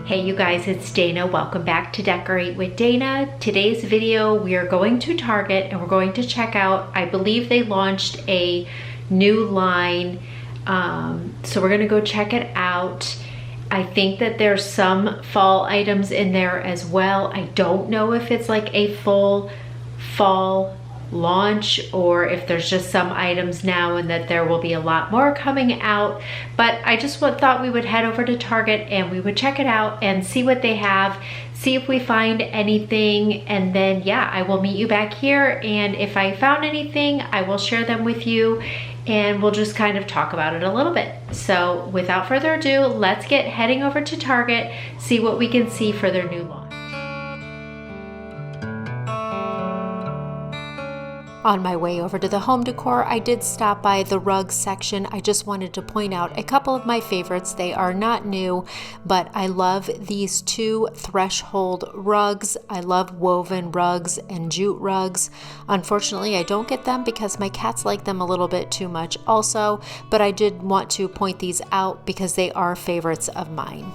Hey you guys, it's Dana. Welcome back to Decorate with Dana. Today's video, we are going to Target and we're going to check out, I believe they launched a new line. So we're gonna go check it out. I think that there's some fall items in there as well. I don't know if it's like a full fall launch or if there's just some items now and that there will be a lot more coming out, but I just thought we would head over to Target and we would check it out and see what they have, see if we find anything, and then yeah, I will meet you back here, and if I found anything I will share them with you and we'll just kind of talk about it a little bit. So without further ado, let's get heading over to Target, see what we can see for their new launch. On my way over to the home decor, I did stop by the rug section. I just wanted to point out a couple of my favorites. They are not new, but I love these two threshold rugs. I love woven rugs and jute rugs. Unfortunately, I don't get them because my cats like them a little bit too much also, but I did want to point these out because they are favorites of mine.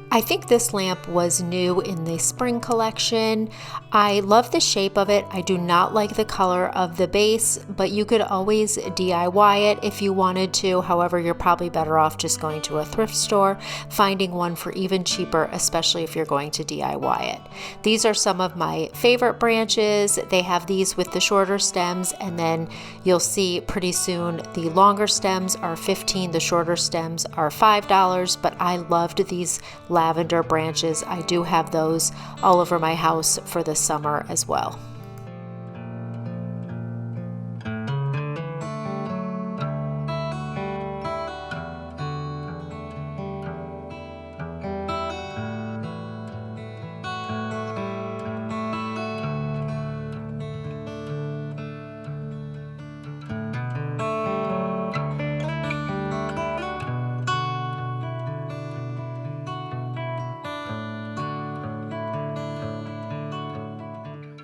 I think this lamp was new in the spring collection. I love the shape of it. I do not like the color of the base, but you could always DIY it if you wanted to. However, you're probably better off just going to a thrift store, finding one for even cheaper, especially if you're going to DIY it. These are some of my favorite branches. They have these with the shorter stems, and then you'll see pretty soon the longer stems are $15, the shorter stems are $5, but I loved these lavender branches. I do have those all over my house for the summer as well.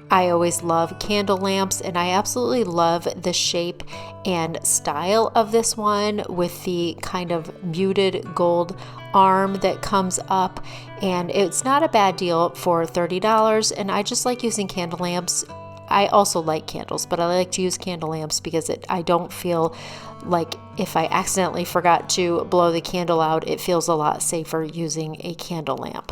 I always love candle lamps, and I absolutely love the shape and style of this one with the kind of muted gold arm that comes up, and it's not a bad deal for $30, and I just like using candle lamps. I also like candles, but I like to use candle lamps because I don't feel like if I accidentally forgot to blow the candle out, it feels a lot safer using a candle lamp.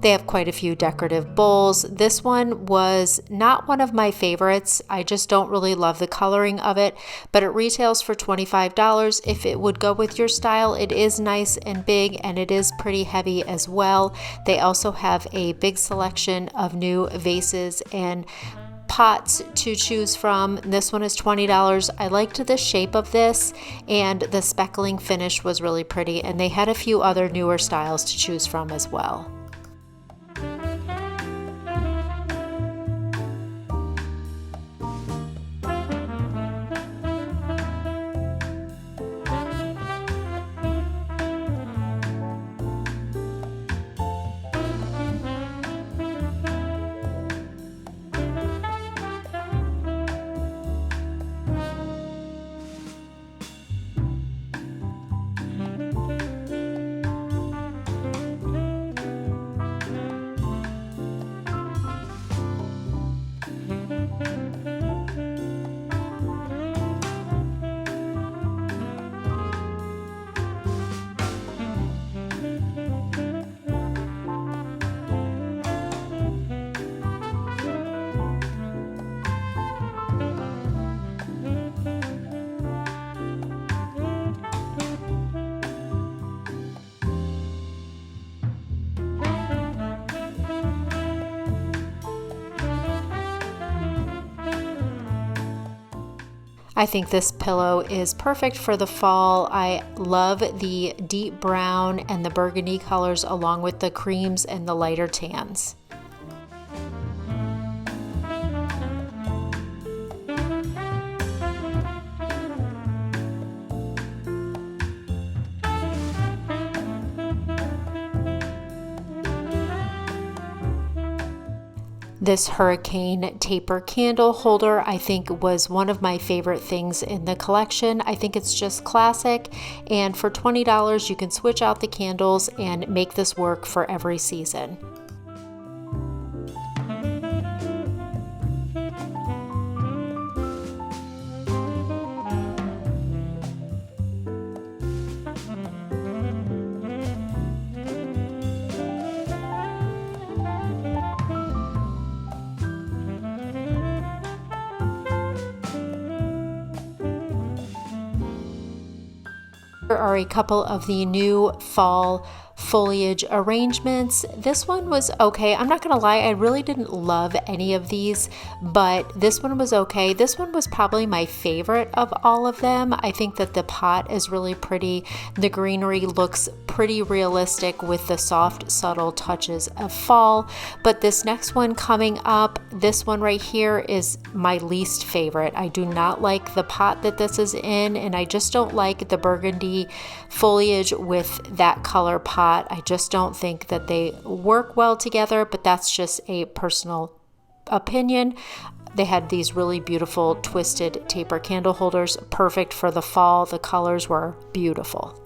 They have quite a few decorative bowls. This one was not one of my favorites. I just don't really love the coloring of it, but it retails for $25. If it would go with your style, it is nice and big, and it is pretty heavy as well. They also have a big selection of new vases and pots to choose from. This one is $20. I liked the shape of this, and the speckling finish was really pretty, and they had a few other newer styles to choose from as well. I think this pillow is perfect for the fall. I love the deep brown and the burgundy colors along with the creams and the lighter tans. This hurricane taper candle holder I think was one of my favorite things in the collection. I think it's just classic, and for $20 you can switch out the candles and make this work for every season. Here are a couple of the new fall foliage arrangements. This one was okay. I'm not gonna lie, I really didn't love any of these, but this one was okay. This one was probably my favorite of all of them. I think that the pot is really pretty. The greenery looks pretty realistic with the soft, subtle touches of fall. But this next one coming up, this one right here is my least favorite. I do not like the pot that this is in, and I just don't like the burgundy foliage with that color pot. I just don't think that they work well together, but that's just a personal opinion. They had these really beautiful twisted taper candle holders, perfect for the fall. The colors were beautiful.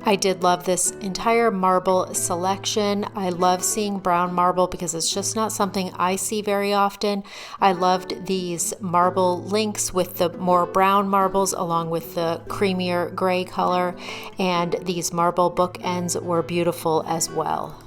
I did love this entire marble selection. I love seeing brown marble because it's just not something I see very often. I loved these marble links with the more brown marbles along with the creamier gray color, and these marble bookends were beautiful as well.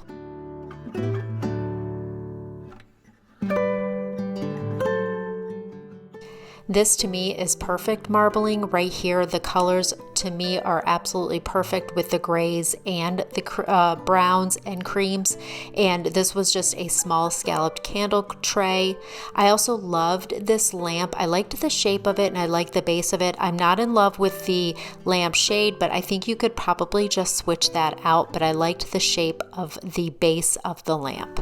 This to me is perfect marbling right here. The colors to me are absolutely perfect with the grays and the browns and creams, and this was just a small scalloped candle tray. I also loved this lamp. I liked the shape of it and I liked the base of it. I'm not in love with the lamp shade, but I think you could probably just switch that out, but I liked the shape of the base of the lamp.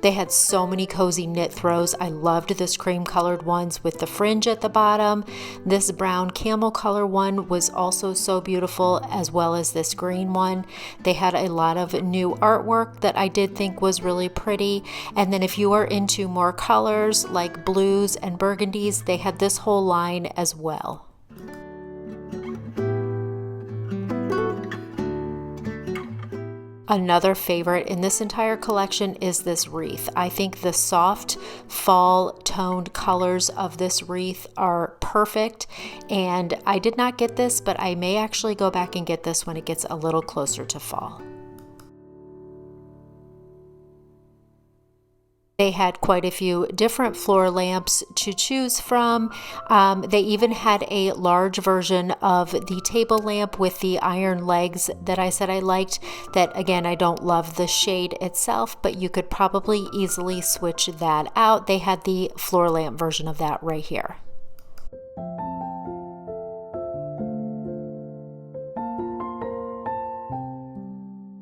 They had so many cozy knit throws. I loved this cream colored ones with the fringe at the bottom. This brown camel color one was also so beautiful, as well as this green one. They had a lot of new artwork that I did think was really pretty. And then if you are into more colors like blues and burgundies, they had this whole line as well. Another favorite in this entire collection is this wreath. I think the soft fall toned colors of this wreath are perfect, and I did not get this, but I may actually go back and get this when it gets a little closer to fall. They had quite a few different floor lamps to choose from. They even had a large version of the table lamp with the iron legs that I said I liked. That again, I don't love the shade itself, but you could probably easily switch that out. They had the floor lamp version of that right here.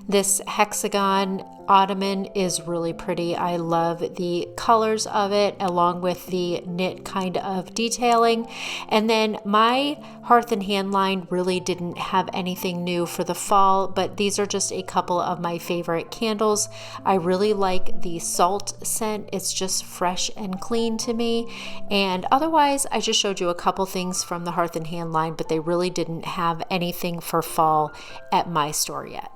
This hexagon ottoman is really pretty. I love the colors of it along with the knit kind of detailing. And then my Hearth and Hand line really didn't have anything new for the fall, but these are just a couple of my favorite candles. I really like the salt scent. It's just fresh and clean to me. And otherwise, I just showed you a couple things from the Hearth and Hand line, but they really didn't have anything for fall at my store yet.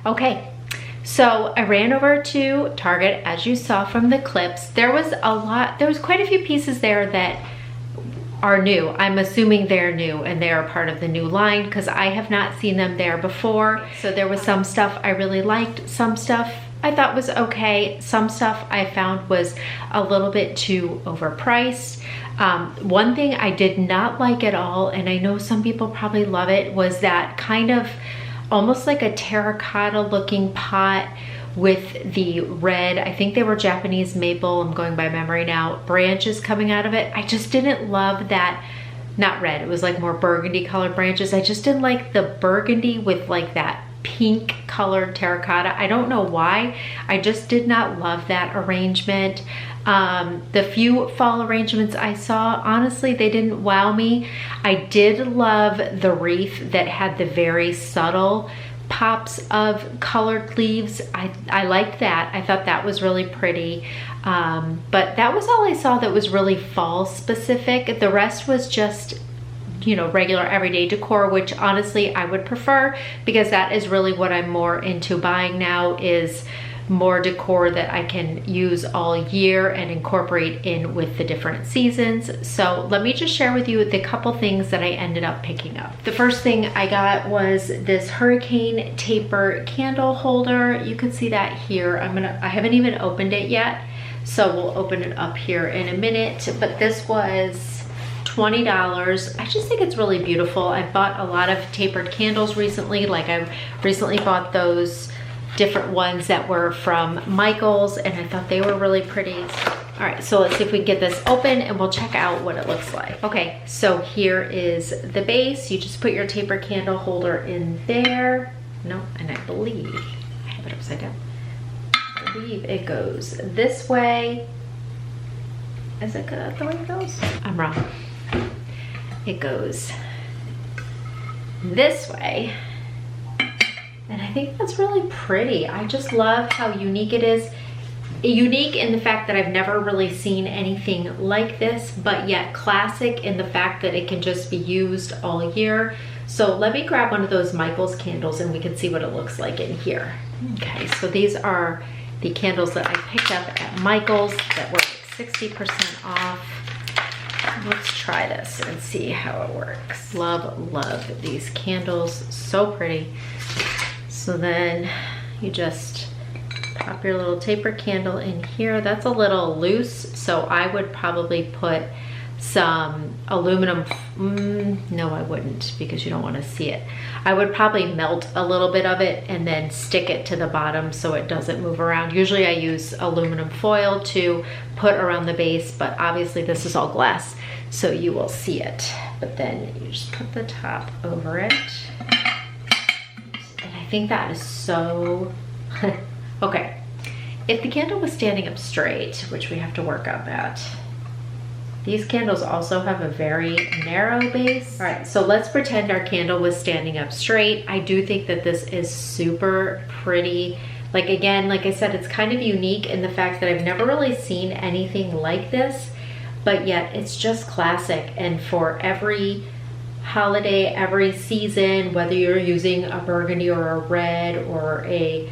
Okay, so I ran over to Target, as you saw from the clips. There was quite a few pieces there that are new. I'm assuming they're new and they are part of the new line because I have not seen them there before. So there was some stuff I really liked, some stuff I thought was okay, some stuff I found was a little bit too overpriced. One thing I did not like at all, and I know some people probably love it, was that kind of almost like a terracotta looking pot with the red, I think they were Japanese maple, I'm going by memory now, branches coming out of it. I just didn't love that, not red, it was like more burgundy colored branches. I just didn't like the burgundy with like that pink colored terracotta. I don't know why, I just did not love that arrangement. The few fall arrangements I saw, honestly, they didn't wow me. I did love the wreath that had the very subtle pops of colored leaves. I liked that. I thought that was really pretty. But that was all I saw that was really fall specific. The rest was just, you know, regular everyday decor, which honestly I would prefer because that is really what I'm more into buying now, is more decor that I can use all year and incorporate in with the different seasons. So let me just share with you the couple things that I ended up picking up. The first thing I got was this hurricane taper candle holder. You can see that here. I haven't even opened it yet, so we'll open it up here in a minute. But this was $20. I just think it's really beautiful. I bought a lot of tapered candles recently. Like I recently bought those different ones that were from Michael's, and I thought they were really pretty. All right, so let's see if we can get this open and we'll check out what it looks like. Okay, so here is the base. You just put your taper candle holder in there. No, and I believe, I have it upside down. I believe it goes this way. Is it good the way it goes? I'm wrong. It goes this way. And I think that's really pretty. I just love how unique it is. Unique in the fact that I've never really seen anything like this, but yet classic in the fact that it can just be used all year. So let me grab one of those Michael's candles and we can see what it looks like in here. Okay, so these are the candles that I picked up at Michael's that were 60% off. Let's try this and see how it works. Love, love these candles, so pretty. So then you just pop your little taper candle in here. That's a little loose, so I would probably put some aluminum, no I wouldn't, because you don't want to see it. I would probably melt a little bit of it and then stick it to the bottom so it doesn't move around. Usually I use aluminum foil to put around the base, but obviously this is all glass, so you will see it. But then you just put the top over it. And I think that is so, okay. If the candle was standing up straight, which we have to work on that, These candles also have a very narrow base. All right, so let's pretend our candle was standing up straight. I do think that this is super pretty. Like, again, like I said, it's kind of unique in the fact that I've never really seen anything like this, but yet it's just classic. And for every holiday, every season, whether you're using a burgundy or a red or a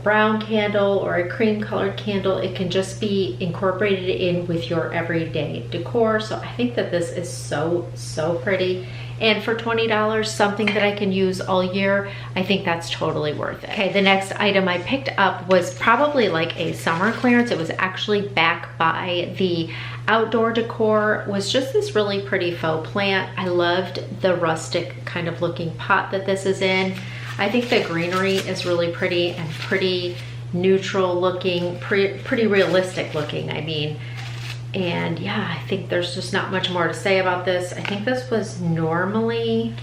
brown candle or a cream colored candle, it can just be incorporated in with your everyday decor. So I think that this is so pretty. And for $20, something that I can use all year, I think that's totally worth it. Okay, the next item I picked up was probably like a summer clearance. It was actually back by the outdoor decor. It was just this really pretty faux plant. I loved the rustic kind of looking pot that this is in. I think the greenery is really pretty and pretty neutral looking, pretty realistic looking, I mean. And yeah, I think there's just not much more to say about this. I think this was normally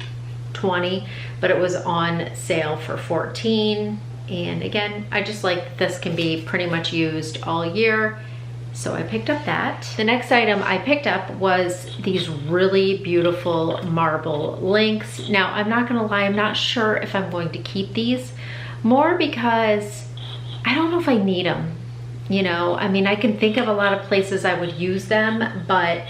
$20, but it was on sale for $14. And again, I just like this can be pretty much used all year. So I picked up that. The next item I picked up was these really beautiful marble links. Now, I'm not gonna lie, I'm not sure if I'm going to keep these, more because I don't know if I need them. You know, I mean, I can think of a lot of places I would use them, but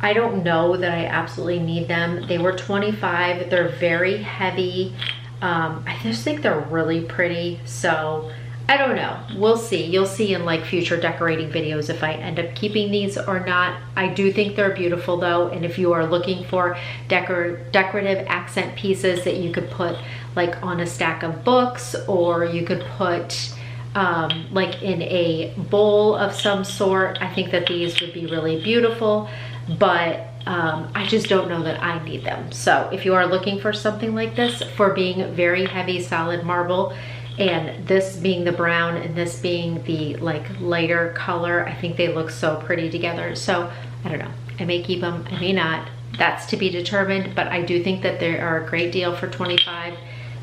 I don't know that I absolutely need them. They were $25, they're very heavy. I just think they're really pretty, so I don't know, we'll see. You'll see in like future decorating videos if I end up keeping these or not. I do think they're beautiful though, and if you are looking for decorative accent pieces that you could put like on a stack of books, or you could put like in a bowl of some sort, I think that these would be really beautiful, but I just don't know that I need them. So if you are looking for something like this, for being very heavy solid marble, and this being the brown and this being the like lighter color, I think they look so pretty together. So I don't know, I may keep them, I may not, that's to be determined, but I do think that they are a great deal for $25.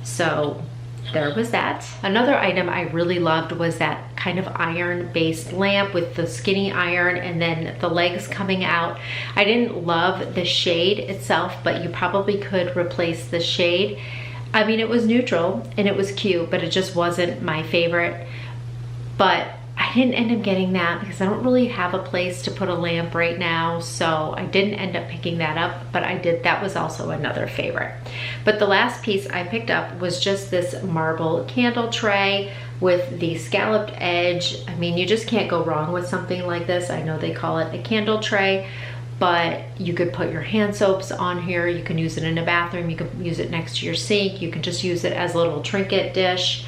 So there was that. Another item I really loved was that kind of iron based lamp with the skinny iron and then the legs coming out. I didn't love the shade itself, but you probably could replace the shade. I mean, it was neutral and it was cute, but it just wasn't my favorite. But I didn't end up getting that because I don't really have a place to put a lamp right now, so I didn't end up picking that up, but I did, that was also another favorite. But the last piece I picked up was just this marble candle tray with the scalloped edge. I mean, you just can't go wrong with something like this. I know they call it a candle tray, but you could put your hand soaps on here. You can use it in a bathroom. You can use it next to your sink. You can just use it as a little trinket dish.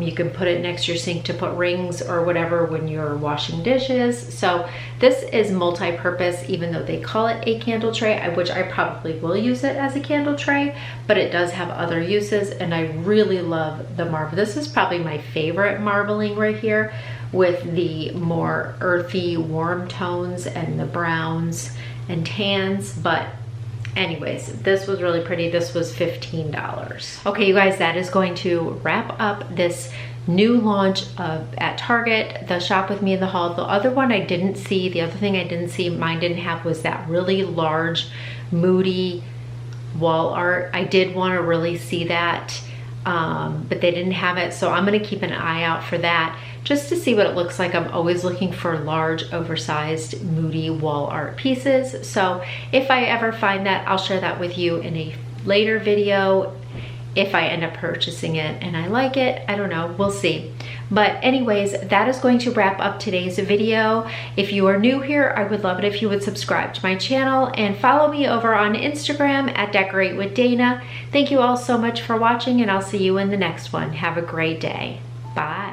You can put it next to your sink to put rings or whatever when you're washing dishes. So this is multi-purpose, even though they call it a candle tray, which I probably will use it as a candle tray, but it does have other uses, and I really love the marble. This is probably my favorite marbling right here, with the more earthy, warm tones and the browns and tans, but anyways, this was really pretty. This was $15. Okay, you guys, that is going to wrap up this new launch at Target, the Shop With Me in the Haul. The other one I didn't see, the other thing I didn't see, mine didn't have, was that really large, moody wall art. I did want to really see that, but they didn't have it, so I'm gonna keep an eye out for that, just to see what it looks like. I'm always looking for large, oversized, moody wall art pieces. So if I ever find that, I'll share that with you in a later video. If I end up purchasing it and I like it, I don't know, we'll see. But anyways, that is going to wrap up today's video. If you are new here, I would love it if you would subscribe to my channel and follow me over on Instagram at Decorate with Dana. Thank you all so much for watching, and I'll see you in the next one. Have a great day. Bye.